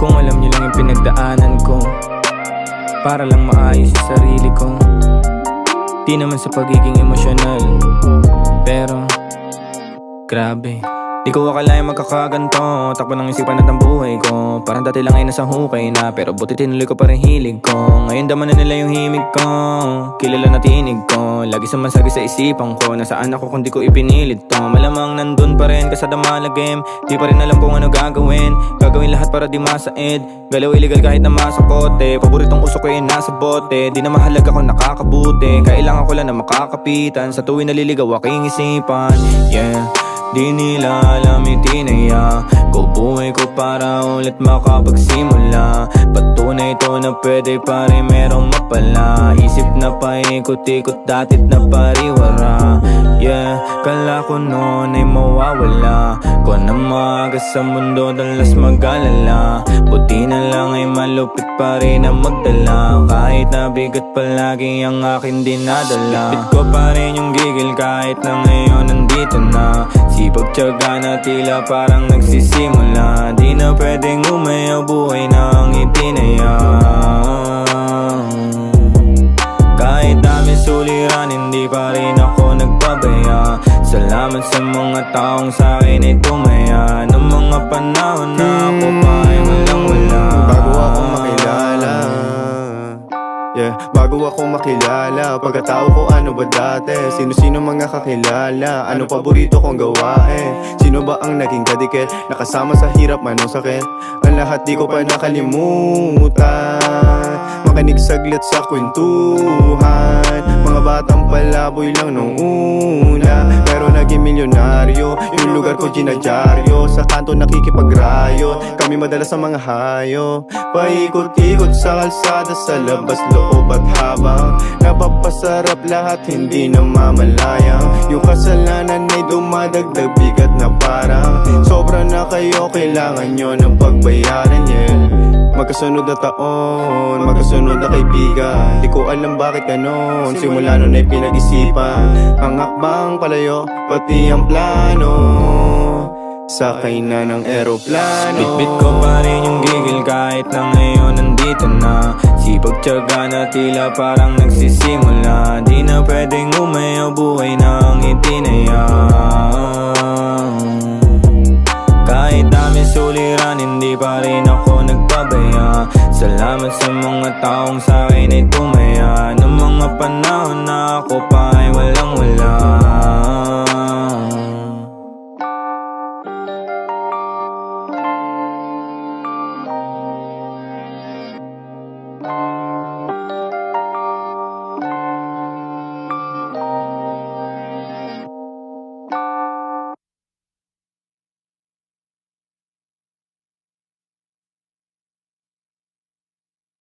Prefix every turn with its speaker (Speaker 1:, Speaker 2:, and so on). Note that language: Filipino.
Speaker 1: Kung alam niyo lang yung pinagdaanan ko, para lang maayos yung sarili ko. Di naman sa pagiging emosyonal, pero grabe. Di ko akalain magkakaganto. Takbo ng isipan at ang buhay ko. Parang dati lang ay nasa hukay na, pero buti tinuloy ko pa rin hilig ko. Ngayon daman na nila yung himig ko, kilala na tinig ko. Lagi sumasagi sa isipan ko, nasaan ako kung di ko ipinilit to. Malamang nandun pa rin kasada malagim. Di pa rin alam kung ano gagawin. Gagawin lahat para di masaid. Galaw illegal kahit na masakote. Paboritong uso ko yung nasa bote. Di na mahalaga kung nakakabuti. Kailangan ko lang na makakapitan sa tuwing naliligaw aking isipan. Yeah, di nila alam itinaya ko buhay ko para ulit makapagsimula. Patunay to na pwede pa rin merong mapala. Isip na paikot-ikot datit na pariwara. Yeah, kala ko noon ay mawawala ko na maaga sa mundo, dalas mag-alala. Buti na lang ay malupit pa rin ang magdala. Kahit na bigat palagi ang akin dinadala. Bit ko pa rin yung gigil kahit na ngayon nandito na. Sipag tiyaga na tila parang nagsisimula. Di na pwedeng umayaw, buhay na ang itinaya. Kahit dami suliran, hindi pa rin ako nagpabaya. Salamat sa mga taong sa'kin ay tumaya. Noong mga panahon na ako pa ay walang wala.
Speaker 2: Bago ako makilala, yeah, bago ako makilala, pagkatao ko ano ba dati? Sino-sino mga kakilala? Ano paborito kong gawain? Sino ba ang naging kadikit? Nakasama sa hirap man o sakit? Ang lahat di ko pa nakalimutan. Makinig saglit sa kwentuhan. Mga batang palaboy lang nung una, pero naging milyonaryo. Yung lugar ko ginadyaryo, sa kanto nakikipagrayo. Kami madalas sa mga hayo, paikot-ikot sa kalsada, sa labas, loob at habang napapasarap lahat, hindi na mamalayang. Yung kasalanan ay dumadagdag, bigat na parang sobra na kayo, kailangan nyo ng pagbayaran, yeah. Magkasunod na taon, magkasunod na kaibigan. Di ko alam bakit ganon, simula nun ay pinag-isipan. Ang hakbang palayo, pati ang plano, sakay na ng eroplano.
Speaker 1: Bit-bit ko pa rin yung gigil kahit na ngayon nandito na. Sipag tiyaga na tila parang nagsisimula. Di na pwedeng umayaw, buhay na ang itinaya. Kahit dami suliran, hindi pa rin ako nagpabaya. Salamat sa mga taong sa'kin ay tumaya. Noong mga panahon na ako pa ay walang wala.